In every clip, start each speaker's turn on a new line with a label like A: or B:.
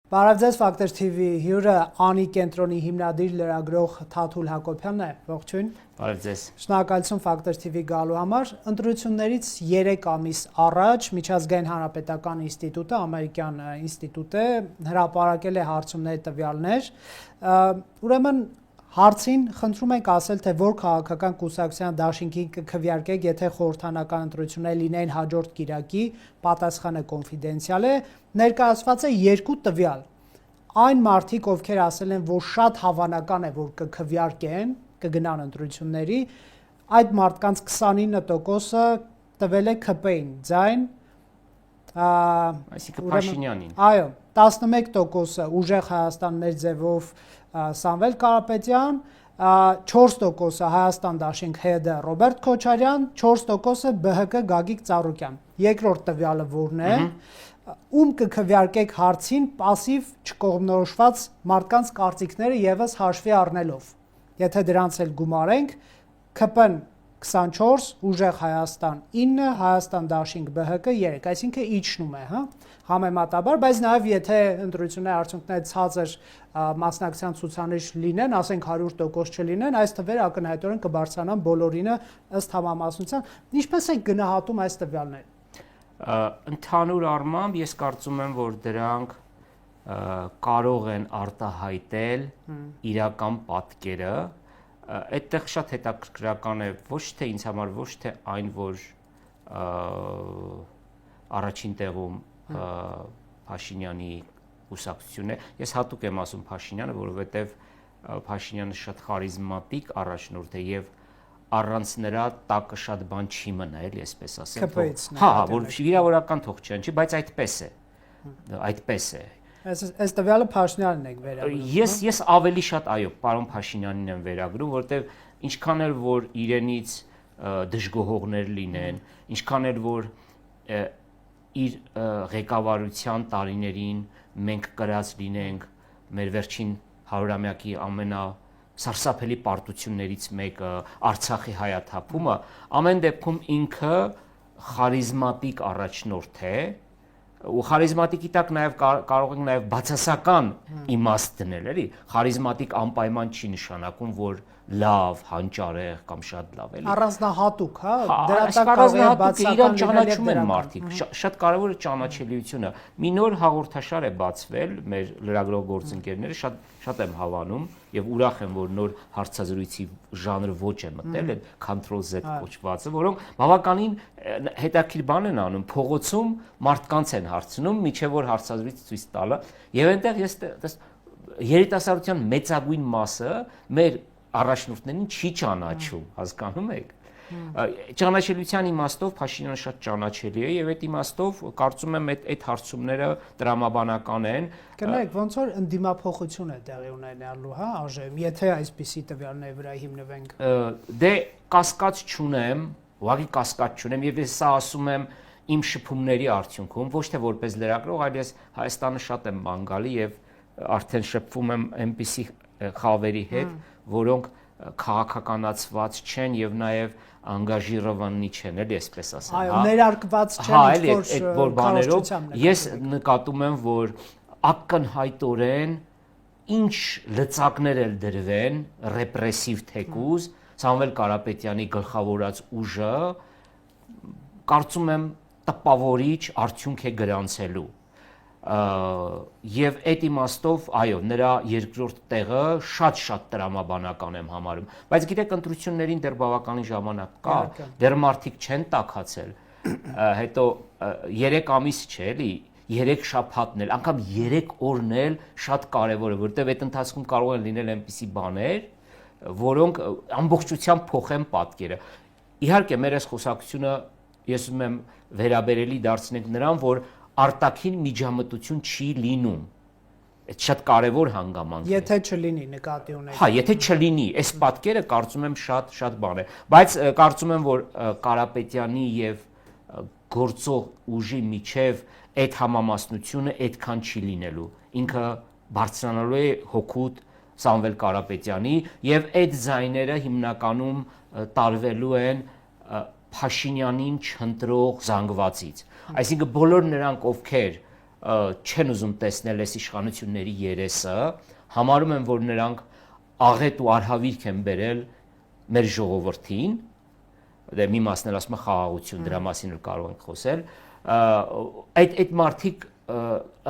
A: Բարև ձեզ, Factor TV հյուրը Անի կենտրոնի հիմնադիր լրագրող Թաթուլ Հակոբյանն է, ողջույն։
B: Բարև ձեզ։
A: Շնորհակալություն Factor TV գալու համար։ Ընտրություններից 3 ամիս առաջ Միջազգային հանրապետական ինստիտուտը, ամերիկյան ինստիտուտ է, հրապարակել է հարցումների տվյալներ։ Ուրեմն հարցին խնդրում ենք ասել, թե որ քաղաքական կուսակցության դաշինքին կքվեարկեք, եթե խորհրդանական ընտրություններ լինեին հաջորդ կիրակի, պատասխանը կոնֆիդենցիալ է, ներկայացված է 2 տվյալ։ Այն մարդիկ, ովքեր ասել են, որ շատ հավանական է, որ կքվեարկեն, կգնան ընտրությունների, այդ մարդկանց 29%-ը տվել է ՔՊ-ին, ձայն,
B: այսինքն Փաշինյանին։
A: Այո, 11%-ը Ուժեղ Հայաստան մեր ձևով Սամվել Կարապետյան, 4%-ը Հայաստան դաշինք ՀԴ Ռոբերտ Քոչարյան, 4%-ը ԲՀԿ Գագիկ Ծառուկյան։ Երկրորդ տվյալը որն է, ում կքվեարկեք հարցին пассив չկողմնորոշված մարդկանց կարծիքները եւս հաշվի առնելով։ Եթե դրանց էլ գումարենք, ՔՊ-ն 24, Ուժեղ Հայաստան 9, Հայաստան դաշինք ԲՀԿ 3, այսինքն իջնում է, հա, համեմատաբար, բայց նաև եթե ընտրությունների արդյունքները ցածր մասնակցության ցուցանիշ լինեն, ասենք 100% չլինեն, այս թվերը ակնհայտորեն կբարձրանան բոլորինը ըստ համամասնության։ Ինչպես եք գնահատում այս տվյալները։
B: Ընդհանուր առմամբ ես կարծում եմ, որ դրանք կարող են արտահայտել իրական պատկերը։ Այդտեղ շատ հետաքրքրական է ոչ թե ինձ համար, ոչ թե այն, որ առաջին տեղում Փաշինյանի կուսակցությունն է։ Ես հատուկ եմ ասում Փաշինյանը, որովհետև Փաշինյանը շատ խարիզմատիկ առաջնորդ է եւ առանց նրա տակը շատ բան չի մնա, էլի այսպես ասեմ։ Հա, որ վիրավորական թող չեն, բայց այդպես է։ Այդպես է։
A: Այս տվյալը Փաշինյանն եք վերագրում։
B: Ես ավելի շատ այո, պարոն Փաշինյանին եմ վերագրում, որտեվ ինչքան էլ որ իրենից դժգոհողներ լինեն, ինչքան էլ որ իր ղեկավարության տարիներին մենք կրած լինենք մեր վերջին 100-ամյակի ամենասարսափելի պարտություններից մեկը Արցախի հայաթափումը, ամեն դեպքում ինքը խարիզմատիկ առաջնորդ է, ու խարիզմատիկի տակ նաև կարող ենք նաև բացասական իմաստ դնել, էլի, խարիզմատիկ անպայման չի նշանակում, որ լավ, հանճարեղ կամ շատ լավ էլի։
A: Առանձնահատուկ, հա,
B: դրա տակ կարող է բացասական ճանաչում են մարդիկ, շատ կարևոր է ճանաչելիությունը։ Մի նոր հաղորդաշար է բացվել, մեր լրագրող գործընկերները շատ եմ հավանում եւ ուրախ եմ, որ նոր հարցազրույցի ժանր ոչ է մտել, այդ Ctrl-Z կոչվածը, որոնք բավականին հետաքրքիր բան են անում, փողոցում մարդկանց են հարցնում, միջև որ հարցազրույց ցույց տալը, եւ այնտեղ ես երիտասարդության մեծագույն մասը մեր առաջնորդներին չի ճանաչում, հասկանում եք։ Ճանաչելիության իմաստով Փաշինյանը շատ ճանաչելի է եւ այդ իմաստով կարծում եմ այդ հարցումները տրամաբանական են։
A: Կներեք, ոնց որ ընդդիմափոխություն է տեղի ունենալու, հա, ԱԺ-ում, եթե այսպիսի տվյալների վրա հիմնվենք։
B: Դե կասկած չունեմ, ուղղակի կասկած չունեմ եւ ես սա ասում եմ իմ շփումների արդյունքում, ոչ թե որպես լրագրող, այլ ես Հայաստանը շատ եմ ման գալի եւ արդեն շփվում եմ այնպիսի խավերի հետ, որոնք քաղաքականացված չեն եւ նաեւ անգաժիրովանի չեն, էլի այսպես ասեմ,
A: հա։ Այո, ներարկված չեն,
B: որ բաներով ես նկատում եմ, որ ակնհայտորեն ինչ լծակներ էլ դրվեն ռեպրեսիվ թեկուզ Սամվել Կարապետյանի գլխավորած ուժը կարծում եմ տպավորիչ արդյունք է գրանցելու եւ այդ իմաստով այո նրա երկրորդ տեղը շատ տրամաբանական եմ համարում, բայց գիտեք ընտրություններին դեռ բավականին ժամանակ կա, դեռ մարդիկ չեն տաքացել, հետո 3 ամիս չէ էլի, 3 շաբաթն էլ, անգամ 3 օրն էլ շատ կարևոր է, որտեղ այդ ընթացքում կարող են լինել այնպիսի բաներ, որոնք ամբողջությամբ փոխեն պատկերը։ Իհարկե մեր այս խոսակցությունը ես ուզում եմ վերաբերելի դարձնենք նրան, որ արտաքին միջամտություն չի լինում։ Այդ շատ կարևոր հանգամանք է։
A: Եթե չլինի նկատի ունեք։
B: Հա, եթե չլինի, այս պատկերը կարծում եմ շատ բան է, բայց կարծում եմ, որ Կարապետյանի եւ գործող ուժի միջև այդ համամասնությունը այդքան չի լինելու։ Ինքը բարձրանալու է հոգուտ Սամվել Կարապետյանի եւ այդ ձայները հիմնականում տարվելու են Փաշինյանին չընտրող զանգվածից։ Այսինքն բոլոր նրանք, ովքեր չեն ուզում տեսնել այս իշխանությունների երեսը, համարում են, որ նրանք աղետ ու արհավիրք են բերել մեր ժողովրդին, դե մի մասն էլ ասում է խաղաղություն, դրա մասին էլ կարող ենք խոսել, այդ մարդիկ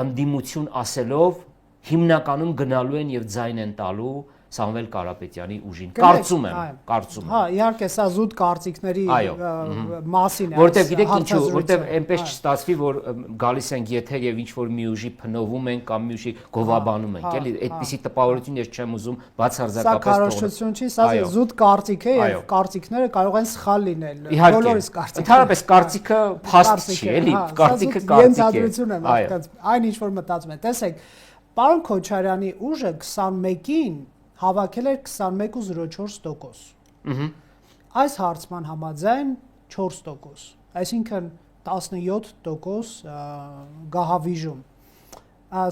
B: ընդդիմություն ասելով հիմնականում գնալու են եւ ձայն են տալու Սամվել Կարապետյանի ուժին։ Կարծում եմ։
A: Հա, իհարկե, սա զուտ կարծիքների մասին է։
B: Որտեվ գիտեք ինչու, որտեվ այնպես չստացվի, որ գալիս ենք եթեր եւ ինչ որ մի ուժի փնովում են կամ մի ուժի գովաբանում են, էլի, այդպիսի տպավորություն ես չեմ ուզում բացարձակապես
A: թողնել։ Սա քարոզչություն չի, սա զուտ կարծիք է եւ կարծիքները կարող են սխալ լինել։ Բոլորիս կարծիքը։
B: Ընդհանրապես կարծիքը փաստ չի, էլի, կարծիքը կարծիք է։
A: Այն ինչ որ մտածում են, տեսեք, պարոն Քոչարյանի ուժը 21-ին հավաքել էր 21.04%։ Այս հարցման համաձայն 4%, այսինքն 17% գահավիժում։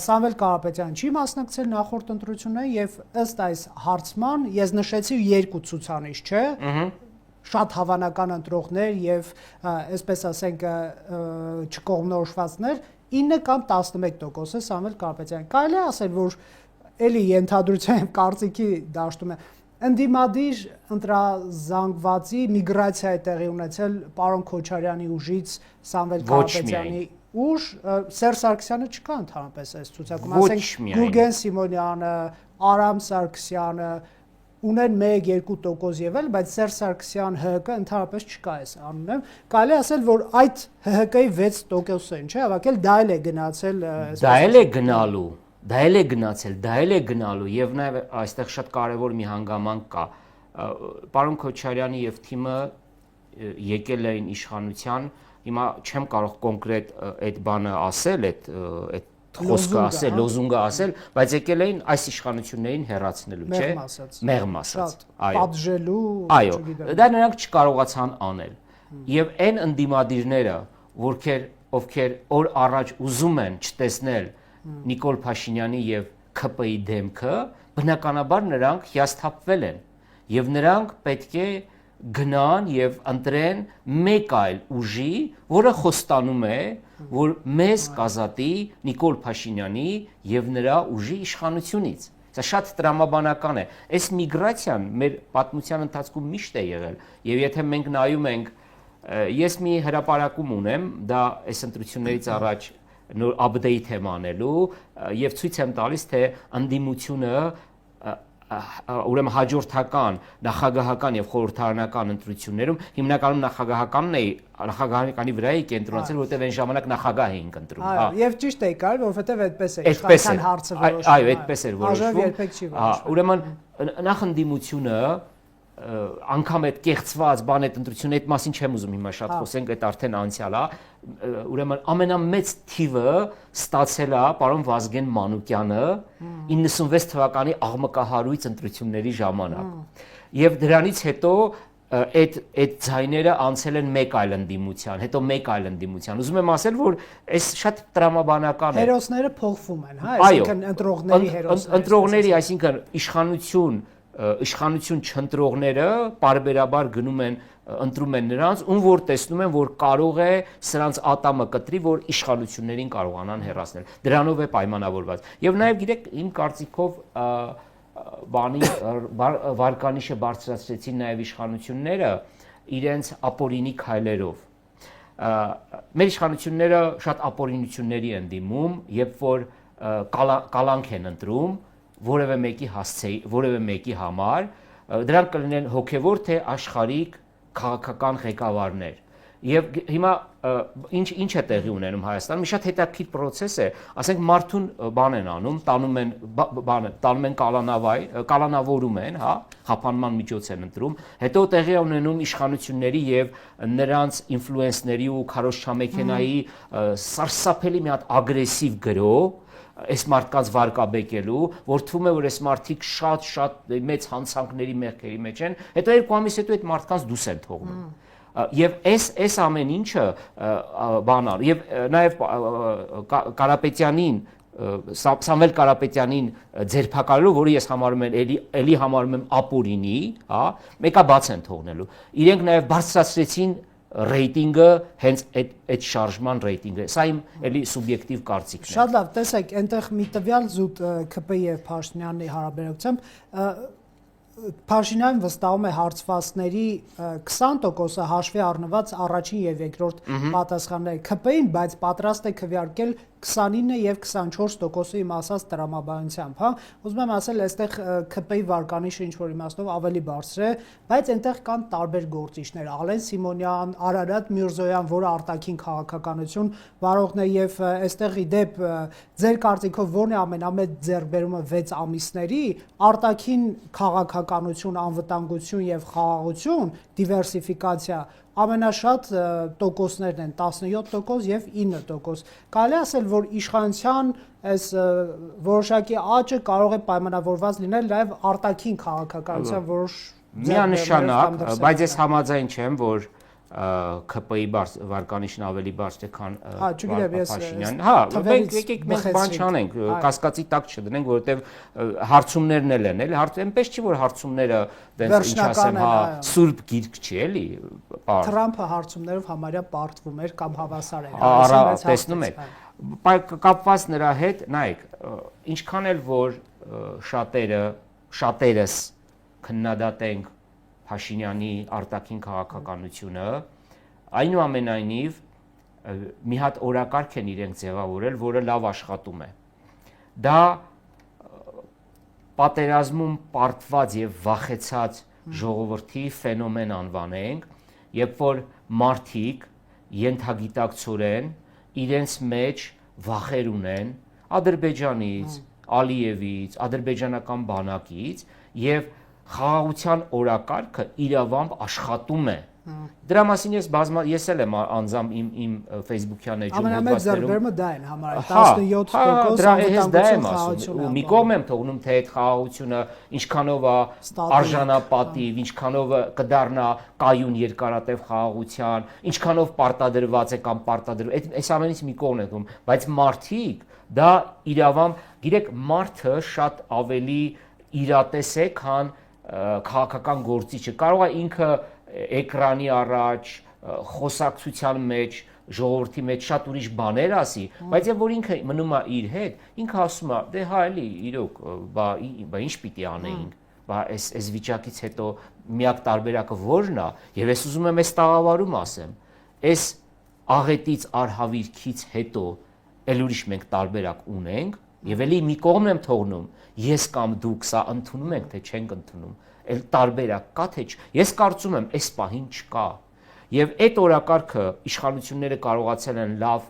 A: Սամվել Կարապետյանը չի մասնակցել նախորդ ընտրություններին եւ ըստ այս հարցման ես նշեցի երկու ցուցանիշ, չէ՞։ Շատ հավանական ընտրողներ եւ այսպես ասենք չկողմնորոշվածներ 9 կամ 11% է Սամվել Կարապետյանը։ Կարելի է ասել, որ էլի ենթադրության կարծիքի դաշտում է ընդդիմադիր ընտրազանգվածի միգրացիա է տեղի ունեցել պարոն Քոչարյանի ուժից Սամվել Կարապետյանի ուժ, Սերժ Սարգսյանը չկա ընդհանրապես այս ցուցակում, ասենք Գուրգեն Սիմոնյանը, Արամ Սարգսյանը ունեն 1-2% ևել, բայց Սերժ Սարգսյան ՀՀԿ ընդհանրապես չկա այս անունով։ Կարելի ասել, որ այդ ՀՀԿ-ի 6%-ն, չէ՞, հավաքել դա էլ է գնացել,
B: դա էլ է գնալու, դա էլ է գնացել, դա էլ է գնալու եւ նաեւ այստեղ շատ կարեւոր մի հանգամանք կա։ Պարոն Քոչարյանի եւ թիմը եկել էին իշխանության, հիմա չեմ կարող կոնկրետ այդ բանը ասել, այդ խոսքը ասել, լոզունգը ասել, բայց եկել էին այս իշխանություններին հեռացնելու, չէ՞։ Մեղմ ասած։
A: Այո։ Պատժելու,
B: այո, դա նրանք չկարողացան անել։ Եվ այն ընդդիմադիրները, ովքեր օր առաջ ուզում են չտեսնել Նիկոլ Փաշինյանի եւ ՔՊ-ի դեմքը, բնականաբար նրանք հիասթափվել են եւ նրանք պետք է գնան եւ ընտրեն մեկ այլ ուժի, որը խոստանում է, որ մեզ կազատի Նիկոլ Փաշինյանի եւ նրա ուժի իշխանությունից։ Սա շատ տրամաբանական է։ Այս միգրացիան մեր պատմության ընթացքում միշտ է եղել եւ եթե մենք նայում ենք, ես մի հրապարակում ունեմ, դա այս ընտրություններից առաջ նոր update եմ անելու եւ ցույց եմ տալիս, թե ընդդիմությունը ուրեմն հաջորդական նախագահական եւ խորհրդարանական ընտրություններում հիմնականում նախագահականի վրա է կենտրոնացել, որտեղ այն ժամանակ նախագահ էին ընտրում, հա։
A: Եվ ճիշտ է եկար, որովհետեւ այդպես է իշխանական հարցը որոշվում։
B: Այո, այդպես էր որոշվում։ Ուրեմն նախընդդիմությունը անգամ այդ կեղծված բան այդ ընտրությունը այդ մասին չեմ ուզում հիմա շատ խոսենք, այդ արդեն անցյալ է, ուրեմն ամենամեծ թիվը ստացել է պարոն Վազգեն Մանուկյանը 96 թվականի աղմկահարույց ընտրությունների ժամանակ։ Եվ դրանից հետո այդ ձայները անցել են մեկ այլ ընդդիմության, հետո մեկ այլ ընդդիմության։ Ուզում եմ ասել, որ այս շատ տրամաբանական է։
A: Հերոսները փոխվում են, հա, այսինքն ընտրողների հերոսները։
B: Ընտրողների, այսինքն իշխանություն չընտրողները պարբերաբար գնում են ընտրում են նրանց, ում որ տեսնում են, որ կարող է սրանց ատամը կտրի, որ իշխանություններին կարողանան հեռացնել։ Դրանով է պայմանավորված։ Եվ նաև գիտեք, իմ կարծիքով վարկանիշը բարձրացրեցին նաև իշխանությունները իրենց ապօրինի քայլերով։ Մեր իշխանությունները շատ ապօրինությունների են դիմում, երբ որ կալանք են ընտրում որևէ մեկի համար, դրանք կլինեն հոգևոր թե աշխարհիկ քաղաքական ղեկավարներ։ Եւ հիմա ինչ է տեղի ունենում Հայաստանում, մի շատ հետաքրքիր process է, ասենք մարդուն բան են անում, տանում են կալանավորում են, հա, խափանման միջոց են ընտրում, հետո տեղի ունենում իշխանությունների եւ նրանց ինֆլուենսների ու քարոզչամեքենայի սարսափելի մի հատ ագրեսիվ գրոհ այս մարդկանց վարկաբեկելու, որ թվում է, որ այս մարդիկ շատ մեծ հանցանքների մեղքերի մեջ են, հետո 2 ամիս հետո այդ մարդկանց դուս են թողնում։ Եվ այս ամեն ինչը բանալ, եւ նաեւ Կարապետյանին Սամվել Կարապետյանին ձերբակալելու, որը ես համարում եմ ապօրինի, հա, մեկա բաց են թողնելու։ Իրենք նաեւ բարձրացրեցին ռեյտինգը հենց այդ շարժման ռեյտինգը։ Սա իմ էլի սուբյեկտիվ կարծիքն է։
A: Շատ լավ, տեսեք, այնտեղ մի տվյալ զուտ ԿՊ եւ Փաշինյանի հարաբերությամբ Փաշինյանը վստահում է հարցվածքների 20%-ը հաշվի առնված առաջին եւ երկրորդ պատասխանները ԿՊ-ին, բայց պատրաստ է քվեարկել 29 եւ 24%-ը իմ ասած տրամաբանությամբ, հա։ Ուզում եմ ասել, այստեղ ԿՊ-ի վարկանիշը ինչ որ իմաստով ավելի բարձր է, բայց այնտեղ կան տարբեր գործիչներ՝ Ալեն Սիմոնյան, Արարատ Միրզոյան, որը արտաքին քաղաքականություն վարողն է եւ այստեղ ի դեպ ձեր կարծիքով ո՞րն է ամենամեծ ձեռքբերումը 6 ամիսների արտաքին քաղաքականություն, անվտանգություն եւ խաղաղություն, դիվերսիֆիկացիա ամենաշատ տոկոսներն են 17% եւ 9%։ Կարելի ասել, որ իշխանության այս որոշակի աճը կարող է պայմանավորված լինել նաեւ արտաքին քաղաքականության որոշ
B: միանշանակ, բայց ես համաձայն չեմ, որ ԿՊ-ի վարկանիշն ավելի բարձր է, քան Փաշինյանը։ Հա, եկեք մենք բան չանենք, կասկածի տակ չդնենք, որովհետև հարցումներն էլ են, էլի, այնպես չի որ հարցումները դες ինչ ասեմ, հա, սուրբ գիրք չի, էլի։
A: Թրամփը հարցումներով համարյա պարտվում էր կամ հավասար էր։
B: Արա, տեսնում եք, կապված նրա հետ, նայեք, ինչքան էլ որ շատերս քննադատենք Փաշինյանի արտաքին քաղաքականությունը, այնուամենայնիվ մի հատ օրակարգ են իրենք ձևավորել, որը լավ աշխատում է։ Դա պատերազմում պարտված եւ վախեցած ժողովրդի ֆենոմեն անվանենք, երբ որ մարդիկ ենթագիտակցորեն իրենց մեջ վախեր ունեն Ադրբեջանից, Ալիևից, ադրբեջանական բանակից եւ խաղաղության օրակարգը իրավամբ աշխատում է։ Դրա մասին ես էլ եմ անձամբ իմ Facebook-յան էջում
A: ամենամեծ ձեռքբերումը դա են համարել 17% անվտանգություն խաղաղություն։
B: Մի կողմ եմ թողնում, թե այդ խաղաղությունը ինչքանով է արժանապատիվ, ինչքանով կդառնա կայուն երկարատև խաղաղության, ինչքանով պարտադրված է կամ պարտադրվում։ Այս ամենից մի կողմ եմ թողնում, բայց մարդիկ դա իրավամբ, գիտեք, մարդը շատ ավելի իրատես է, քան քաղաքական գործիչը կարող է ինքը էկրանի առաջ խոսակցության մեջ ժողովրդի մեջ շատ ուրիշ բաներ ասի, բայց եւ որ ինքը մնում է իր հետ, ինքը ասում է, դե հա էլի իրոք, բա ինչ պիտի անեինք, բա այս վիճակից հետո միակ տարբերակը ո՞րն է, եւ ես ուզում եմ այս տաղավարում ասեմ, այս աղետից արհավիրքից հետո էլ ուրիշ մենք տարբերակ ունենք եւ էլի մի կողմ եմ թողնում, ես կամ դուք սա ընդունում ենք, թե չենք ընդունում, էլ տարբերակ կա թե չէ։ Ես կարծում եմ, այս պահին չկա։ Եվ այդ օրակարգը իշխանությունները կարողացել են լավ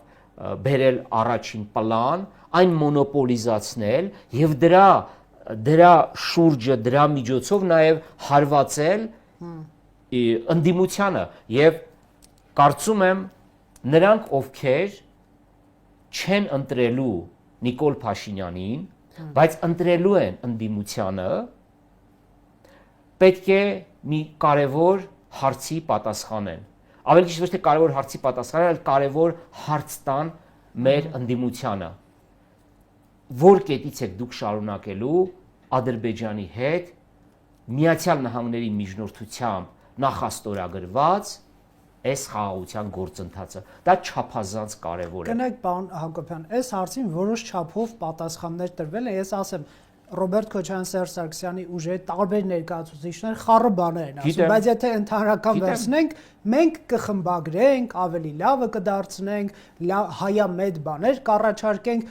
B: բերել առաջին պլան, այն մոնոպոլիզացնել եւ դրա շուրջը, դրա միջոցով նաեւ հարվածել ընդդիմությանը եւ կարծում եմ նրանք, ովքեր չեն ընտրելու Նիկոլ Փաշինյանին, բայց ընտրելու են ընդդիմությանը, պետք է մի կարևոր հարցի պատասխանեն։ Ավելի ճիշտ ոչ թե կարևոր հարցի պատասխանեն, այլ կարևոր հարց տան մեր ընդդիմությանը։ Որ կետից եք դուք շարունակելու Ադրբեջանի հետ Միացյալ Նահանգների միջնորդությամբ նախաստորագրված այս խաղաղության գործընթացը։ Դա չափազանց կարևոր է։
A: Կնեք, պարոն Հակոբյան, այս հարցին որոշ չափով պատասխաններ տրվել են, ես ասեմ, Ռոբերտ Քոչարյան, Սերժ Սարգսյանի ուժերի տարբեր ներկայացուցիչներ խառը բաներ են ասում, բայց եթե ընդհանրական վերցնենք, մենք կխմբագրենք, ավելի լավը կդարձնենք, հայամետ բաներ կառաջարկենք,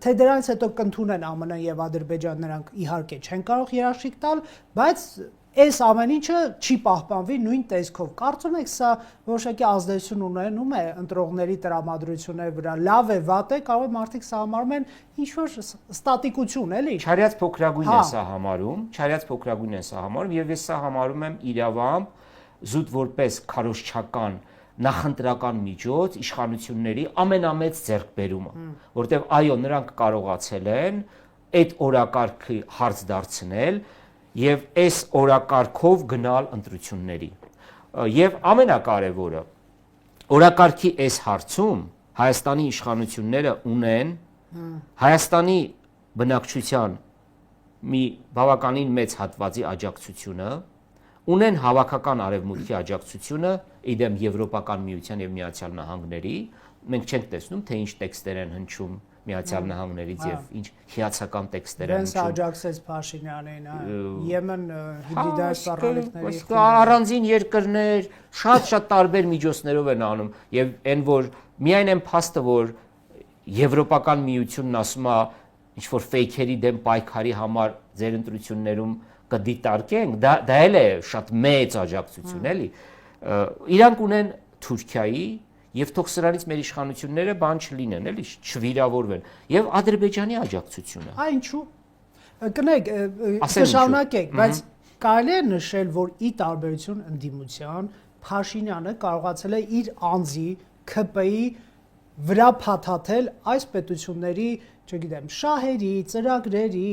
A: թե դրանից հետո կընդունեն ԱՄՆ-ն եւ Ադրբեջան, նրանք իհարկե չեն կարող երաշխիք տալ, բայց այս ամեն ինչը չի պահպանվի նույն տեսքով։ Կարծում եք սա որոշակի ազդեցություն ունենում է ընտրողների տրամադրությունների վրա։ Լավ է, վատ է, կարող է մարդիկ սա համարում են ինչ-որ ստատիկություն, էլի։
B: Չարյաց փոքրագույն է սա համարում, չարյաց փոքրագույն է սա համարում եւ ես սա համարում եմ իրավամբ զուտ որպես քարոզչական նախընտրական միջոց իշխանությունների ամենամեծ ձեռքբերումը, որտեղ այո, նրանք կարողացել են այդ օրակարգի հարց դարձնել եւ այս օրակարգով գնալ ընտրությունների։ Եվ ամենակարևորը, օրակարգի այս հարցում Հայաստանի իշխանությունները ունեն Հայաստանի բնակչության մի բավականին մեծ հատվածի աջակցությունը, ունեն հավաքական արևմուտքի աջակցությունը, իդեմ Եվրոպական միության եւ Միացյալ Նահանգների, մենք չենք տեսնում, թե ինչ տեքստեր են հնչում Միացյալ Նահանգներից եւ ինչ հիացական տեքստեր են
A: հնչում։ Դրանց աջակցեց Փաշինյանին, Եմեն հիբրիդային սպառնալիքների
B: առանձին երկրներ շատ տարբեր միջոցներով են անում եւ այն որ միայն այն փաստը որ Եվրոպական միությունն ասում է ինչ որ ֆեյքերի դեմ պայքարի համար ձեր ընտրություններում կդիտարկենք, դա էլ է շատ մեծ աջակցություն, էլի։ Իրանք ունեն Թուրքիայի եւ թող սրանից մեր իշխանությունները բան չլինեն, էլի, չվիրավորվեն եւ Ադրբեջանի աջակցությունը։
A: Ինչու։ Կնեք, կշարունակեք, բայց կարելի է նշել, որ ի տարբերություն ընդդիմության Փաշինյանը կարողացել է իր անձի ՔՊ-ի վրա փաթաթել այս պետությունների, չգիտեմ, շահերի, ծրագրերի,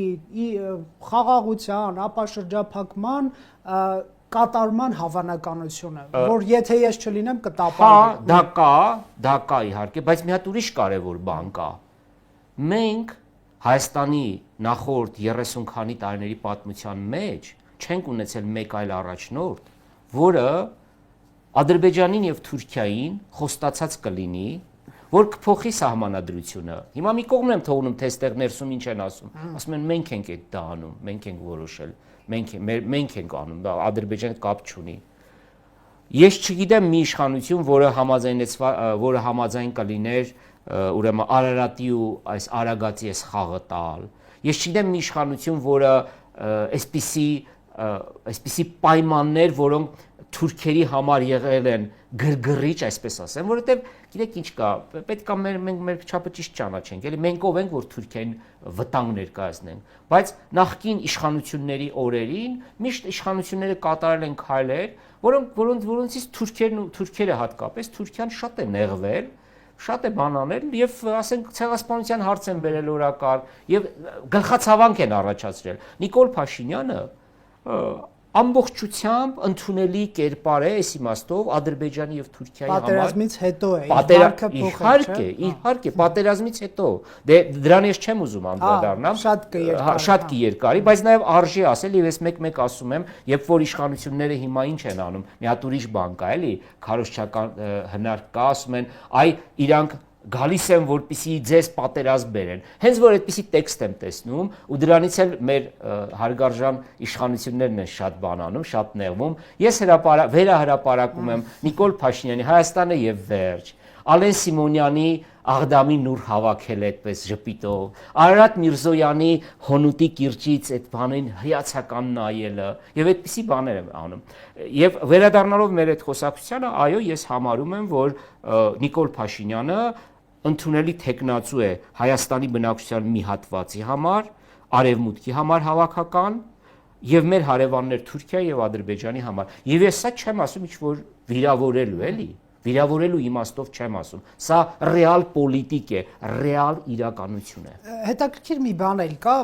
A: խաղաղության, ապաշրջափակման կատարման հավանականությունը, որ եթե ես չլինեմ կտապալվի։
B: Դա կա իհարկե, բայց մի հատ ուրիշ կարևոր բան կա։ Մենք Հայաստանի նախորդ 30 քանի տարիների պատմության մեջ չենք ունեցել մեկ այլ առաջնորդ, որը Ադրբեջանին եւ Թուրքիային խոստացած կլինի, որ կփոխի սահմանադրությունը։ Հիմա մի կողմ եմ թողնում, թե այստեղ ներսում ինչ են ասում։ Ասում են մենք ենք այդ դա անում, մենք ենք որոշել, մենք ենք անում, դա Ադրբեջանը կապ չունի։ Ես չգիտեմ մի իշխանություն, որը համաձայն կլիներ, ուրեմն Արարատի ու այս Արագատի այս խաղը տալ։ Ես չգիտեմ մի իշխանություն, որը այսպիսի պայմաններ, որոնք թուրքերի համար եղել են գրգռիչ, այսպես ասեմ, որովհետև գիտեք ինչ կա, պետք է մենք չափը ճիշտ ճանաչենք, էլի մենք ով ենք, որ Թուրքիային վտանգ ներկայացնենք, բայց նախկին իշխանությունների օրերին միշտ իշխանությունները կատարել են քայլեր, որոնցից թուրքերը հատկապես Թուրքիան շատ է նեղվել, շատ է բան անել եւ ասենք ցեղասպանության հարց են բերել օրակարգ եւ գլխացավանք են առաջացրել։ Նիկոլ Փաշինյանը ամբողջությամբ ընդունելի կերպար է այս իմաստով Ադրբեջանի եւ Թուրքիայի համար
A: պատերազմից հետո է
B: իհարկե պատերազմից հետո դրան ես չեմ ուզում անդրադառնամ շատ կերկարի բայց նաեւ արժի ասել եւ ես մեկ ասում եմ երբ որ իշխանությունները հիմա ինչ են անում մի հատ ուրիշ բան կա էլի քարոզչական հնարք կա ասում են այ իրանք գալիս են որպեսի ձեզ պատերազմ բերեն հենց որ այդպիսի տեքստ եմ տեսնում ու դրանից էլ մեր հարգարժան իշխանություններն են շատ բան անում շատ նեղվում ես վերահրապարակում եմ Նիկոլ Փաշինյանի Հայաստանը եւ վերջ Ալեն Սիմոնյանի Աղդամի նուր հավաքել այդպես ժպիտով Արարատ Միրզոյանի Հոնուտի կիրճից այդ բանին հիացական նայելը եւ այդպիսի բաներ եմ անում եւ վերադառնալով մեր այդ խոսակցությանը այո ես համարում եմ որ Նիկոլ Փաշինյանը ընդունելի տեխնացու է Հայաստանի բնակչության մի հատվածի համար, արևմուտքի համար հավաքական եւ մեր հարևաններ Թուրքիա եւ Ադրբեջանի համար։ Եվ ես սա չեմ ասում ինչ որ վիրավորելու էլի, վիրավորելու իմաստով չեմ ասում։ Սա ռեալ պոլիտիկ է, ռեալ իրականություն է։
A: Հետաքրքիր մի բան էլ կա,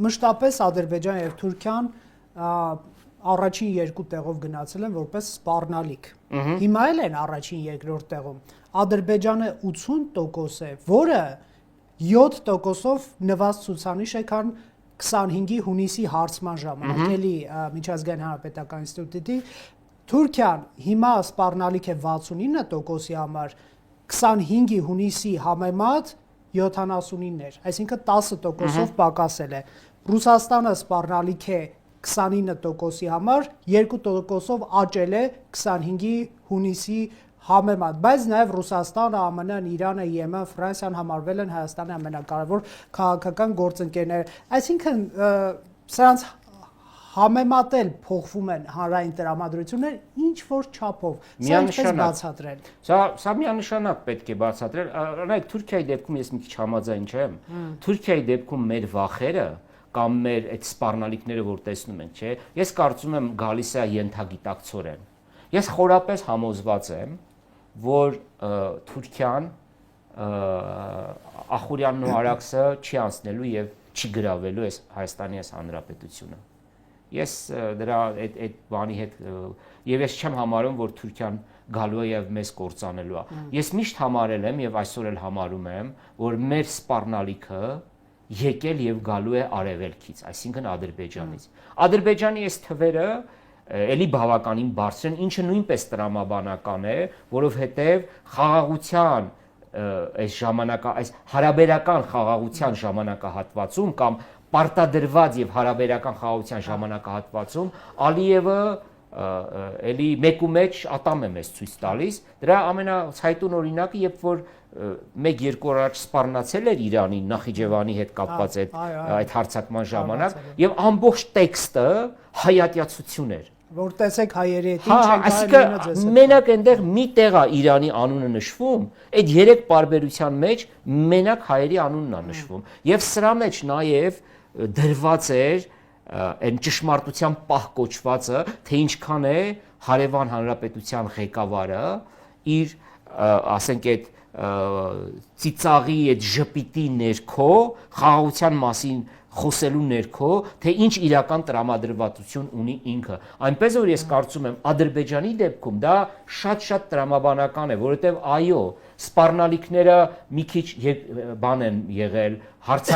A: մշտապես Ադրբեջանը եւ Թուրքիան առաջին երկու տեղով գնացել են որպես սպառնալիք։ Հիմա էլ են առաջին երկրորդ տեղում։ Ադրբեջանը 80% է, որը 7%-ով նվազ ցուցանիշ է, քան 25-ի հունիսի հարցման ժամանակ, էլի Միջազգային հանրապետական ինստիտուտի Թուրքիան հիմա սպառնալիք է 69%-ի համար, 25-ի հունիսի համեմատ 79-էր, այսինքն 10%-ով պակասել է։ Ռուսաստանը սպառնալիք է 29%-ի համար 2%-ով աճել է 25-ի հունիսի համեմատ, բայց նաև Ռուսաստանը, ԱՄՆ-ն, Իրանը, Եմեն, Ֆրանսիան համարվել են Հայաստանի ամենակարևոր քաղաքական գործընկերները։ Այսինքն սրանց համեմատել փոխվում են հանրային տրամադրություններ ինչ որ չափով։ Սա ինչպես բացատրել։
B: Սա միանշանակ պետք է բացատրել։ Օրինակ Թուրքիայի դեպքում ես մի քիչ համաձայն չեմ։ Թուրքիայի դեպքում մեր վախերը կամ մեր այդ սպառնալիքները որ տեսնում ենք, չէ՞։ Ես կարծում եմ գալիս է ենթագիտակցորեն։ Ես խորապես համոզված եմ, որ Թուրքիան Ախուրյանն ու Արաքսը չի անցնելու եւ չի գրավելու այս Հայաստանի այս հանրապետությունը։ Ես դրա այդ բանի հետ եւ ես չեմ համարում, որ Թուրքիան գալու է եւ մեզ կործանելու է։ Ես միշտ համարել եմ եւ այսօր էլ համարում եմ, որ մեր սպառնալիքը եկել եւ գալու է արևելքից, այսինքն Ադրբեջանից։ Ադրբեջանի այս թվերը էլի բավականին բարձր են, ինչը նույնպես տրամաբանական է, որովհետև խաղաղության այս հարաբերական խաղաղության ժամանակահատվածում կամ պարտադրված եւ հարաբերական խաղաղության ժամանակահատվածում Ալիևը էլի մեկու մեջ ատամ է մեզ ցույց տալիս, դրա ամենացայտուն օրինակը, երբ որ 1-2 օր առաջ սպառնացել էր Իրանի Նախիջևանի հետ կապված այդ հարձակման ժամանակ եւ ամբողջ տեքստը հայատյացություն էր,
A: որ տեսեք հայերի հետ ինչ են
B: այսինքն մենակ այնտեղ մի տեղ է Իրանի անունը նշվում, այդ 3 պարբերության մեջ մենակ հայերի անունն է նշվում եւ սրա մեջ նաեւ դրված էր այն ճշմարտության պահ կոչվածը, թե ինչքան է հարևան հանրապետության ղեկավարը իր ասենք այդ ծիծաղի այդ ժպիտի ներքո խաղաղության մասին խոսելու ներքո, թե ինչ իրական տրամադրվածություն ունի ինքը։ Այնպես որ ես կարծում եմ Ադրբեջանի դեպքում դա շատ տրամաբանական է, որովհետև այո, սպառնալիքները մի քիչ բան են եղել,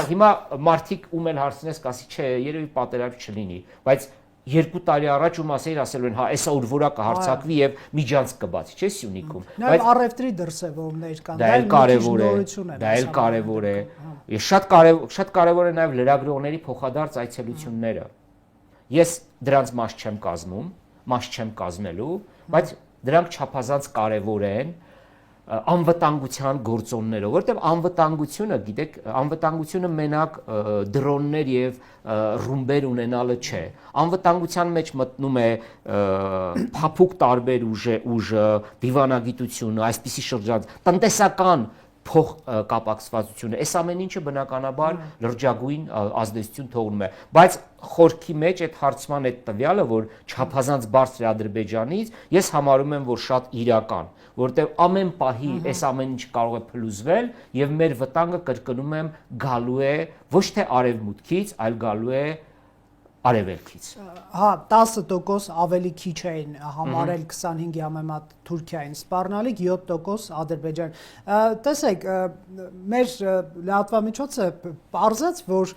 B: հիմա մարդիկ ում էլ հարցնես կասի, չէ, երևի պատերազմ չլինի, բայց 2 տարի առաջ ում ասելու են, հա, էսա ուր որա կհարցակվի եւ միջանց կբացի, չէ՞ Սյունիքում։
A: Բայց առևտրի դրսևորումներ կան,
B: դա էլ կարևոր է։ Ես շատ կարևոր է նաեւ լրագրողների փոխադարձ այցելությունները։ Ես դրանց մաս չեմ կազմելու, բայց դրանք չափազանց կարևոր են անվտանգության գործոններով, որովհետև անվտանգությունը, գիտեք, անվտանգությունը մենակ դրոններ եւ ռումբեր ունենալը չէ։ Անվտանգության մեջ մտնում է փափուկ տարբեր ուժը, դիվանագիտությունը, այսպիսի շրջան, տնտեսական փող կապակցվածությունը, այս ամեն ինչը բնականաբար լրջագույն ազդեցություն թողնում է, բայց խորքի մեջ այդ հարցման այդ տվյալը, որ չափազանց բարձր է Ադրբեջանից, ես համարում եմ, որ շատ իրական, որտեղ ամեն պահի այս ամեն ինչ կարող է փլուզվել եւ մեր վտանգը կրկնում եմ գալու է ոչ թե արևմուտքից, այլ գալու է արևելքից։
A: Հա, 10% ավելի քիչ էին համարել 25-ի համեմատ Թուրքիային սպառնալիք, 7% Ադրբեջան։ Տեսեք, մեր լրատվամիջոցը պարզեց, որ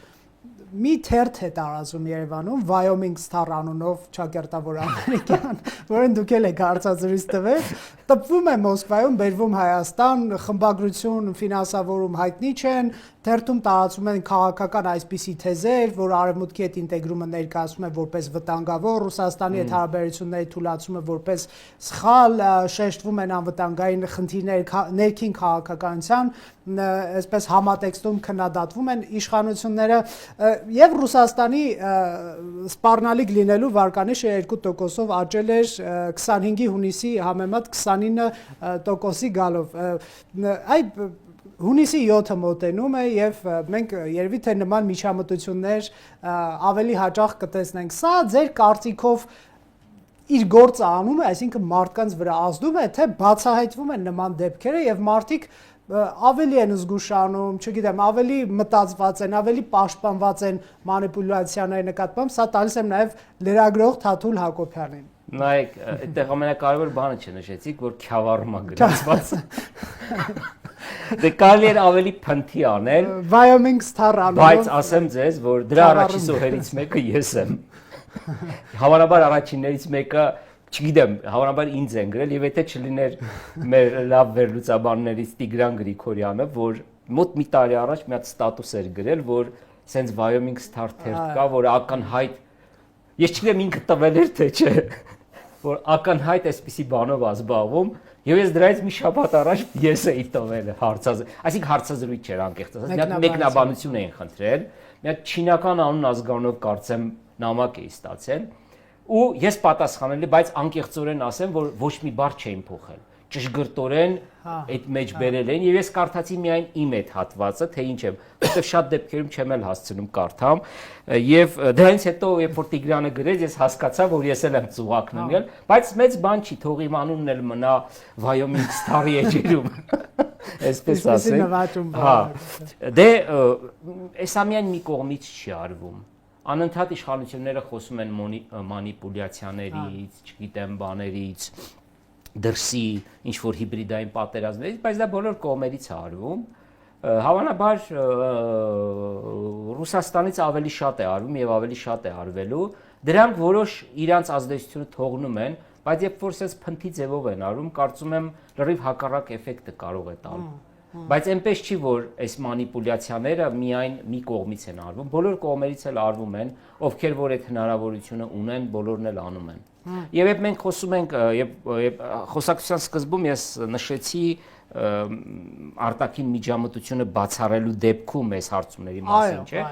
A: մի թերթ է տարածում Երևանում, Wyoming Star անունով ճակերտավոր ամերիկյան, որին դուք եք հարցազրույց տվել, տպվում է Մոսկվայում, բերվում Հայաստան, խմբագրություն, ֆինանսավորում հայտնի չեն, թերթում տարածում են քաղաքական այսպիսի թեզեր, որ արևմուտքի հետ ինտեգրումը ներկայացում է որպես վտանգավոր, Ռուսաստանի հետ հարաբերությունների թուլացումը որպես սխալ, շեշտվում են անվտանգային խնդիրներ ներքին քաղաքականության, այսպես համատեքստում քննադատվում են իշխանությունները եւ Ռուսաստանի սպառնալիք լինելու վարկանիշը 2%-ով աճել էր 25-ի հունիսի համեմատ 29%-ի գալով։ Այդ հունիսի 7-ը մոտենում է եւ մենք երևի թե նման միջամտություններ ավելի հաճախ կտեսնենք։ Սա ձեր կարծիքով իր գործը անում է, այսինքն մարդկանց վրա ազդում է, թե բացահայտվում են նման դեպքերը եւ մարդիկ ավելի են զգուշանում, չգիտեմ, ավելի մտածված են, ավելի պաշտպանված են մանիպուլյացիաների նկատմամբ, սա տալիս եմ նաև լրագրող Թաթուլ Հակոբյանին։
B: Նայեք, այդտեղ ամենակարևոր բանը չնշեցիք, որ քյավառում է գնացված։ Դե կարելի էր ավելի փնթի անել,
A: Wyoming Star անունով,
B: բայց ասեմ ձեզ, որ դրա առաջի զոհերից մեկը ես եմ։ Հավանաբար առաջիններից մեկը չգիտեմ, հավանաբար ինձ են գրել եւ եթե չլիներ մեր լավ վերլուծաբաններից Տիգրան Գրիգորյանը, որ մոտ մի տարի առաջ մի հատ ստատուս էր գրել, որ սենց Wyoming Star թերթ կա, որ ակնհայտ, ես չգիտեմ ինքը տվել էր թե չէ, որ ակնհայտ այսպիսի բանով ազբաղվում եւ ես դրանից մի շաբաթ առաջ ես էի տվել այսինքն հարցազրույց չէր անկեղծ ասած, մի հատ մեկնաբանություն էին խնդրել, մի հատ չինական անուն ազգանով կարծեմ նամակ էի ստացել ու ես պատասխանել եմ, բայց անկեղծորեն ասեմ, որ ոչ մի բառ չէին փոխել, ճշգրտորեն այդ մեջ բերել են եւ ես կարդացի միայն իմ այդ հատվածը, թե ինչ եմ, որտեղ շատ դեպքերում չեմ էլ հասցնում կարդամ եւ դրանից հետո երբ որ Տիգրանը գրեց, ես հասկացա, որ ես էլ եմ ծուղակն ունել, բայց մեծ բան չի, թող իմ անունն էլ մնա Wyoming Star-ի էջերում։ Այսպես ասեմ։ Հա։ Դե էսա միայն մի կողմից չի արվում։ Անընդհատ իշխանությունները խոսում են մանիպուլյացիաներից, չգիտեմ, բաներից, դրսի ինչ որ հիբրիդային պատերազմներից, բայց դա բոլոր կողմերից է արվում։ Հավանաբար Ռուսաստանից ավելի շատ է արվում եւ ավելի շատ է արվելու։ Դրանք որոշ իրանց ազդեցությունը թողնում են, բայց երբ որ sense փնթի ձևով են արում, կարծում եմ լրիվ հակառակ էֆեկտը կարող է տալ։ Բայց այնպես չի, որ այս մանիպուլյացիաները միայն մի կողմից են արվում, բոլոր կողմերից էլ արվում են, ովքեր որ այդ հնարավորությունը ունեն, բոլորն էլ անում են։ Եվ երբ մենք խոսում ենք, երբ խոսակցության սկզբում ես նշեցի արտաքին միջամտությունը բացառելու դեպքում այս հարցումների մասին, չէ՞։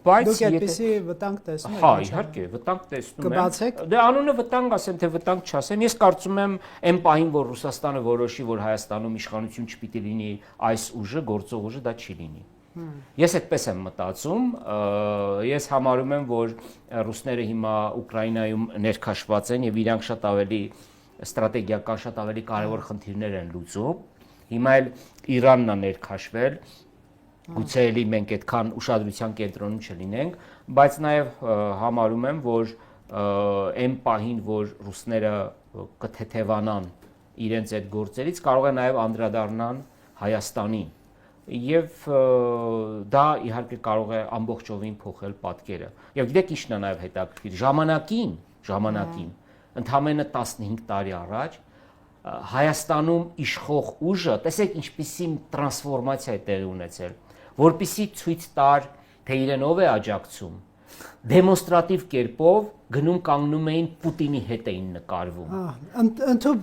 B: Բայց
A: դուք այդպեսի վտանգ տեսնում եք։
B: Հա, իհարկե, վտանգ տեսնում եմ։
A: Կբացեք։
B: Դե անունը վտանգ ասեմ, թե վտանգ չասեմ։ Ես կարծում եմ այն պահին, որ Ռուսաստանը որոշի, որ Հայաստանում իշխանություն չպիտի լինի այս ուժը, գործող ուժը, դա չի լինի։ Ես այդպես եմ մտածում, ես համարում եմ, որ ռուսները հիմա Ուկրաինայում ներքաշված են եւ իրանք շատ ավելի ստրատեգիական, շատ ավելի կարևոր խնդիրներ են լուծում։ Հիմա էլ Իրանն է ներքաշվել, գուցե էլի մենք այդքան ուշադրության կենտրոնում չլինենք, բայց նաեւ համարում եմ, որ այն պահին, որ ռուսները կթեթևանան իրենց այդ գործերից, կարող է նաեւ անդրադառնան Հայաստանին։ Եվ դա իհարկե կարող է ամբողջովին փոխել պատկերը։ Եվ գիտեք ինչն է նաև հետաքրքիր, ժամանակին, ընդամենը 15 տարի առաջ Հայաստանում իշխող ուժը, տեսեք ինչպիսի տրանսֆորմացիա է տեղի ունեցել, որպիսի ցույց տար, թե իրեն ով է աջակցում, դեմոնստրատիվ կերպով գնում կանգնում էին Պուտինի հետ էին նկարվում։
A: Ընդհանուր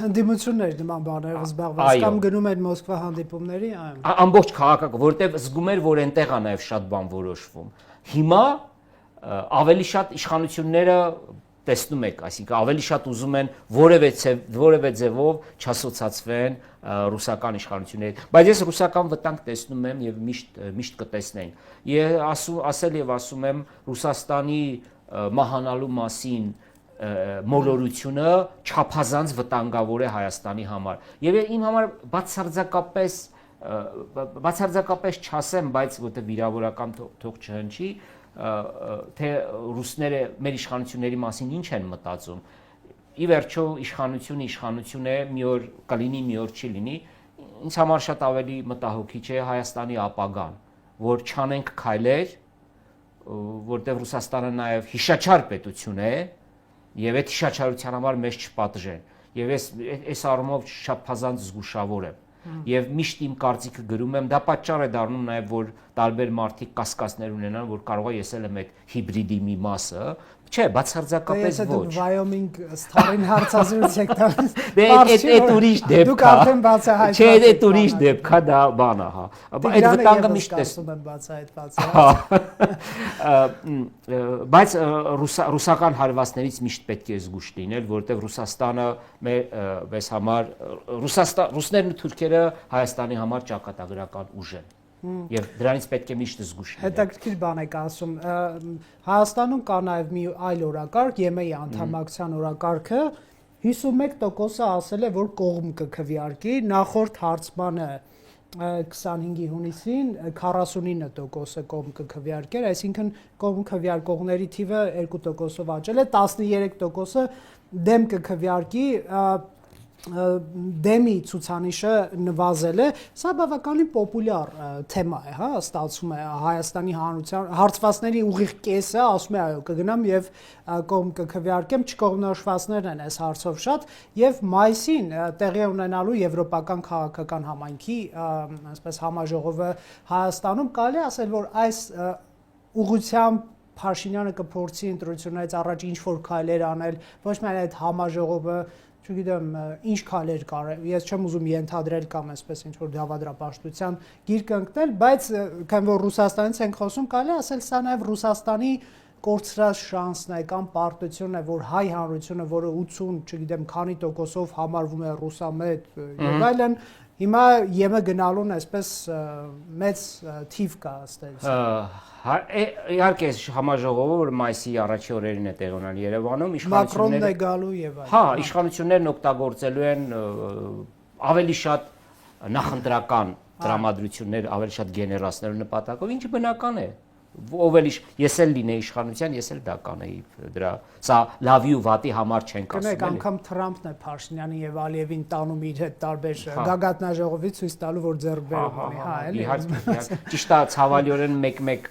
A: ընդդիմություններ նման բաներով զբաղված կամ գնում են Մոսկվա հանդիպումների, այո։
B: Ամբողջ քաղաքը, որտեղ զգում էր, որ այնտեղ է նաև շատ բան որոշվում։ Հիմա ավելի շատ իշխանությունները տեսնում եք, այսինքն ավելի շատ ուզում են որևէ ձևով չասոցացվեն ռուսական իշխանությունների։ Բայց ես ռուսական վտանգ տեսնում եմ եւ միշտ կտեսնեն։ Ես ասել եւ ասում եմ Ռուսաստանի մահանալու մասին մոլորությունը չափազանց վտանգավոր է Հայաստանի համար։ Եվ իմ համար բացարձակապես չասեմ, բայց որտեղ վիրավորական թող չհնչի, թե ռուսները մեր իշխանությունների մասին ինչ են մտածում։ Ի վերջո իշխանություն է, մի օր կլինի, մի օր չի լինի։ Ինձ համար շատ ավելի մտահոգիչ է Հայաստանի ապագան, որ չանենք քայլեր, որտեղ Ռուսաստանը նաև հիշաչար պետություն է, եւ այդ հիշաչարության համար մեզ չպատժեն։ Եվ այս առումով չափազանց զգուշավոր եմ։ Եվ միշտ իմ կարծիքը գրում եմ, դա պատճառ է դառնում նաև, որ տարբեր մարդիկ կասկածներ ունենան, որ կարող է ես էլ եմ այդ հիբրիդի մի մասը, չէ, բացարձակապես ոչ։
A: Դուք Վայոմինգ ստարին հարցազրույց եք տալիս։
B: Դե այդ ուրիշ դեպք է։
A: Դուք արդեն բացահայտված եք։
B: Չէ, այդ ուրիշ դեպք է, դա բան է, հա։ Այդ վտանգը միշտ
A: տեսնում եմ բացահայտված։
B: Բայց ռուսական հարվածներից միշտ պետք է զգուշ լինել, որովհետև Ռուսաստանը մեզ համար ռուսներն ու թուրքերը Հայաստանի համար ճակատագրական ուժ են։ Եվ դրանից պետք է միշտ զգուշ լինել։
A: Հետաքրքիր բան եք ասում։ Հայաստանում կա նաև մի այլ օրակարգ, ԵՄ-ի անդամակցության օրակարգը, 51%-ը ասել է, որ կողմ կքվեարկի, նախորդ հարցմանը 25-ի հունիսին 49%-ը կողմ կքվեարկեր, այսինքն կողմ քվեարկողների թիվը 2%-ով աճել է, 13%-ը դեմ կքվեարկի, դեմի ցուցանիշը նվազել է, սա բավականին պոպուլյար թեմա է, հա, ստացվում է Հայաստանի հանրության հարցվածների ուղիղ կեսը ասում է, այո, կգնամ եւ կողմ կքվեարկեմ, չկողմնորոշվածներն են այս հարցով շատ եւ մայիսին տեղի ունենալու եվրոպական քաղաքական համայնքի, այսպես համաժողովը Հայաստանում կարելի ասել, որ այս ուղղությամբ Փաշինյանը կփորձի ընտրություններից առաջ ինչ որ քայլեր անել, ոչ միայն այդ համաժողովը չգիտեմ, ինչ քայլեր կարող, ես չեմ ուզում ենթադրել կամ այսպես ինչ որ դավադրապաշտության գիրք ընկնել, բայց քան որ Ռուսաստանից ենք խոսում, կարելի ասել սա նաև Ռուսաստանի կորցրած շանսն է կամ պարտությունն է, որ հայ հանրությունը, որը 80, չգիտեմ, քանի տոկոսով համարվում է ռուսամետ եւ այլն, հիմա ԵՄ գնալուն այսպես մեծ թիվ կա ըստ
B: Իհարկե համաժողովը, որ մայիսի առաջի օրերին է տեղի ունենալ Երևանում,
A: Մակրոնն է գալու եւ այլն։
B: Հա, իշխանություններն օգտագործելու են ավելի շատ նախընտրական տրամադրություններ, ավելի շատ գեներացնելու նպատակով, ինչը բնական է։ Ով էլ ես էլ լինեի իշխանության, ես էլ դա կանեի դրա սա լավի ու վատի համար չենք ասում։
A: Կնեք անգամ Թրամփն է Փաշինյանի եւ Ալիևին տանում իր հետ տարբեր գագաթնաժողովից ցույց տալու, որ ձեռքբերում ունի, հա, էլի։
B: Իհարկե, ճիշտ է, ցավալիորեն մեկ-մեկ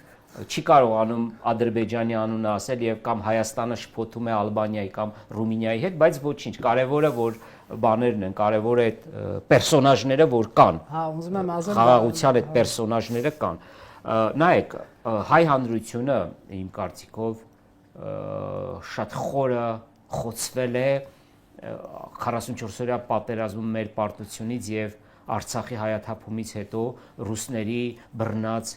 B: չի կարողանում Ադրբեջանի անունը ասել եւ կամ Հայաստանը շփոթում է Ալբանիայի կամ Ռումինիայի հետ, բայց ոչինչ, կարևորը որ բաներն են, կարևորը այդ պերսոնաժները որ կան։
A: Հա, ուզում եմ ասել,
B: խաղաղության այդ պերսոնաժները կան։ Նայեք, հայ հանրությունը իմ կարծիքով շատ խորը խոցվել է 44-օրյա պատերազմում մեր պարտությունից եւ Արցախի հայաթափումից հետո ռուսների բռնած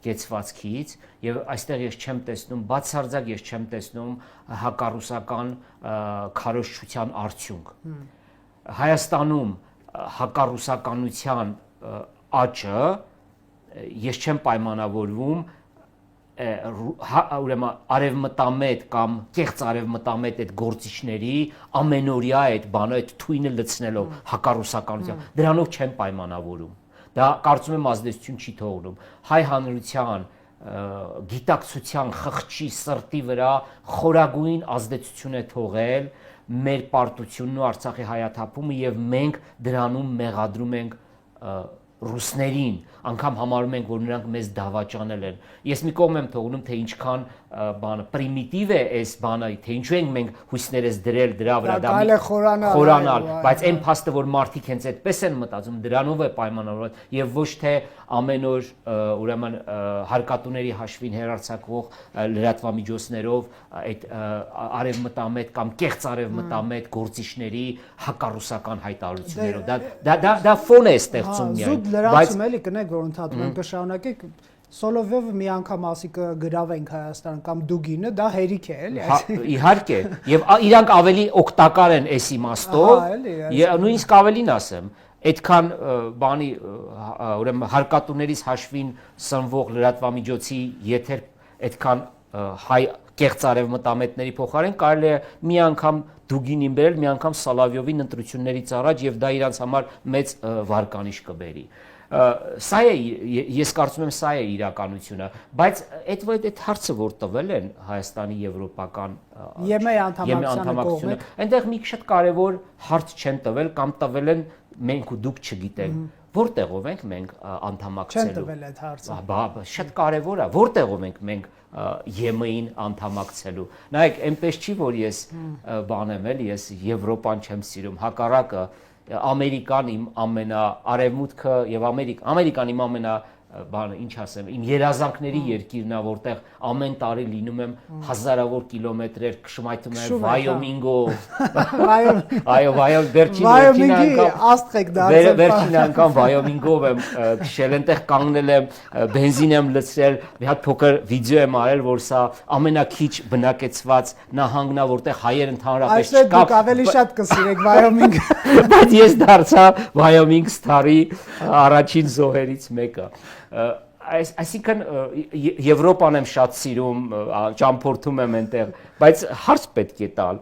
B: կեցվածքից եւ այստեղ ես չեմ տեսնում բացարձակ ես չեմ տեսնում հակառուսական քարոզչության արդյունք Հայաստանում հակառուսականության աճը ես չեմ պայմանավորվում ուրեմն արևմտամետ կամ կեղծ արևմտամետ այդ գործիչների ամենօրյա այդ բանը այդ թույնը լցնելով հակառուսականության դրանով չեմ պայմանավորում դա կարծում եմ ազդեցություն չի թողնում հայ հանրության գիտակցության խղճի սրտի վրա խորագույն ազդեցություն է թողել մեր պարտությունն ու Արցախի հայաթափումը եւ մենք դրանում մեղադրում ենք ռուսներին անգամ համարում ենք որ նրանք մեզ դավաճանել են ես մի կողմ եմ թողնում թե ինչքան բանը պրիմիտիվ է այս բանը թե ինչու ենք մենք հույսներս դրել դրա վրա դա խորանալ բայց այն փաստը որ մարդիկ հենց այդպես են մտածում դրանով է պայմանավորված եւ ոչ թե ամեն օր ուրեմն հարկատուների հաշվին հերարցակվող լրատվամիջոցներով այդ արևմտամետ կամ կեղծ արևմտամետ գործիչների հակառուսական հայտարարություններով դա ֆոն է ստեղծում միայն
A: լրացում էլի կնեք որ ընդհատում եմ կշարունակեք Սոլովյովը մի անգամ ասի կգրավենք Հայաստան կամ Դուգինը դա հերիք է էլի
B: իհարկե եւ իրանք ավելի օգտակար են այս իմաստով նույնիսկ ավելին ասեմ այդքան բանի ուրեմն հարկատուներից հաշվին սնվող լրատվամիջոցի եթեր այդքան հայ կեղծ արևմտամետների փոխարեն կարելի է մի անգամ Դուգինին բերել մի անգամ Սոլովյովին ընտրություններից առաջ եւ դա իրանց համար մեծ վարկանիշ կբերի Սա է ես կարծում եմ սա է իրականությունը բայց այդ հարցը որ տվել են Հայաստանի եվրոպական
A: ԵՄ անդամակցությունը
B: այնտեղ մի շատ կարևոր հարց չեն տվել կամ տվել են մենք ու դուք չգիտենք որտեղով ենք մենք անդամակցելու
A: չեն տվել այդ հարցը
B: շատ կարևոր է որտեղով ենք մենք ԵՄ-ին անդամակցելու նայեք այնպես չի որ ես բան եմ էլի ես Եվրոպան չեմ սիրում հակառակը Ամերիկան իմ ամենաարևմուտքը եւ Ամերիկան իմ ամենա բանը ինչ ասեմ իմ երազանքների երկիրն է որտեղ ամեն տարի լինում եմ հազարավոր կիլոմետրեր քշմայթում եմ Վայոմինգով այո վերջին անգամ Վայոմինգով եմ քշել այնտեղ կանգնել եմ բենզին եմ լցրել մի հատ փոքր վիդեո եմ արել որ սա ամենակիչ բնակեցված նահանգն է որտեղ հայեր ընդհանրապես
A: չկա դուք ավելի շատ կսիրեք Վայոմինգը
B: բայց ես դարձա Վայոմինգ Սթարի առաջին զոհերից մեկը այսինքն Եվրոպան եմ շատ սիրում, ճամփորդում եմ այնտեղ, բայց հարց պետք է տալ,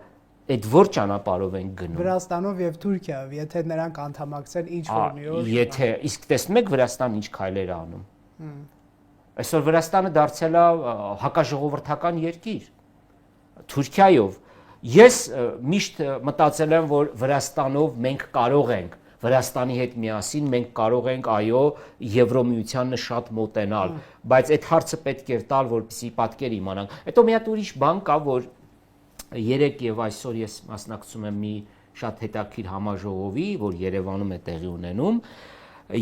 B: այդ որ ճանապարհով են գնում։
A: Վրաստանով եւ Թուրքիայով, եթե նրանք անդամակցեն ինչ որ մի օր։
B: Եթե իսկ տեսնում եք Վրաստան ինչ քայլեր է անում։ Այսօր Վրաստանը դարձել է հակաժողովրդական երկիր։ Թուրքիայով ես միշտ մտածել եմ, որ Վրաստանով մենք կարող ենք Վրաստանի հետ միասին մենք կարող ենք այո Եվրոմիությանը շատ մոտենալ, բայց այդ հարցը պետք է տալ, որպեսզի պատկեր իմանանք։ Հետո մի հատ ուրիշ բան կա, որ երեք եւ այսօր ես մասնակցում եմ մի շատ հետաքրքիր համաժողովի, որ Երևանում է տեղի ունենում,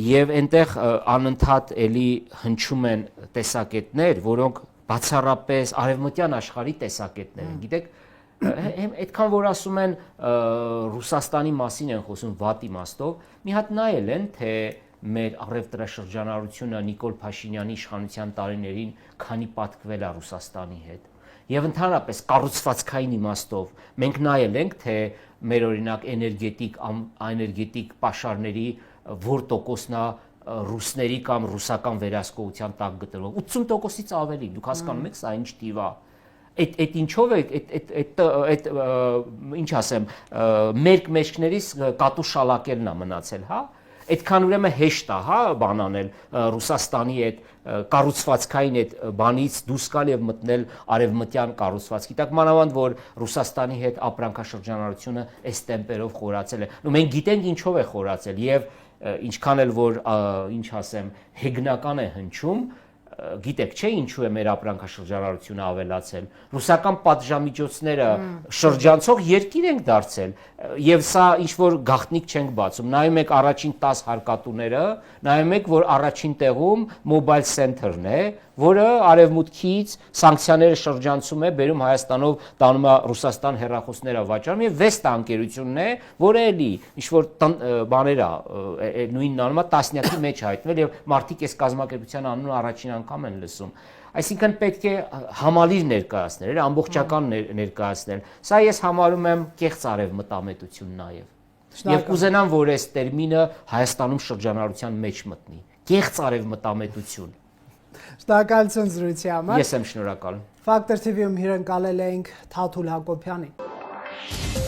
B: եւ այնտեղ անընդհատ էլի հնչում են տեսակետներ, որոնք բացառապես արևմտյան աշխարհի տեսակետներ են, գիտեք այդքան որ ասում են Ռուսաստանի մասին են խոսում վատ իմաստով, մի հատ նայել են, թե մեր առևտրաշրջանառությունը Նիկոլ Փաշինյանի իշխանության տարիներին քանի պատկվել է Ռուսաստանի հետ։ Եվ ընդհանրապես կառուցվածքային իմաստով մենք նայել ենք, թե մեր օրինակ էներգետիկ պաշարների որ տոկոսն է ռուսների կամ ռուսական վերահսկողության տակ գտնվող 80%-ից ավելի, դուք հասկանում եք, սա ինչ թիվ է։ Այդ ինչով է այդ ինչ ասեմ մերկ մեջքներից կատու շալակելն է մնացել, հա այդքան ուրեմն հեշտ է, հա բան անել Ռուսաստանի այդ կառուցվածքային այդ բանից դուրս գալ եւ մտնել արևմտյան կառուցվածքի տակ մանավանդ որ Ռուսաստանի հետ ապրանքաշրջանառությունը այս տեմպերով խորացել է ու մենք գիտենք ինչով է խորացել եւ ինչքան էլ որ ինչ ասեմ հեգնական է հնչում գիտեք, չէ՞ ինչու է մեր ապրանքաշրջանառությունը ավելացել։ Ռուսական պատժամիջոցները շրջանցող երկիր ենք դարձել, եւ սա ինչ որ գաղտնիք չենք բացում։ Նայում եք առաջին 10 հարկատուները, նայում եք, որ առաջին տեղում Mobile Center-ն է, որը արևմուտքից սանկցիաները շրջանցում է, բերում Հայաստանով տանում է Ռուսաստան հեռախոսները վաճառում եւ Vesta ընկերությունն է, որը էլի ինչ որ բաներ է նույնն անում է տասնյակի մեջ հայտնել եւ մարդիկ այս կազմակերպության անունը առաջին անգամ են լսում։ Այսինքն պետք է համալիր ներկայացնել, ամբողջական ներկայացնել։ Սա ես համարում եմ կեղծ արևմտամետություն նաեւ։ Եվ կուզենամ, որ այս տերմինը Հայաստանում շրջանառության մեջ մտնի։ Կեղծ արևմտամետություն։
A: Շնորհակալություն զրույցի համար։
B: Ես եմ շնորհակալ։
A: Factor TV-ում հյուրընկալել էինք Թաթուլ Հակոբյանին։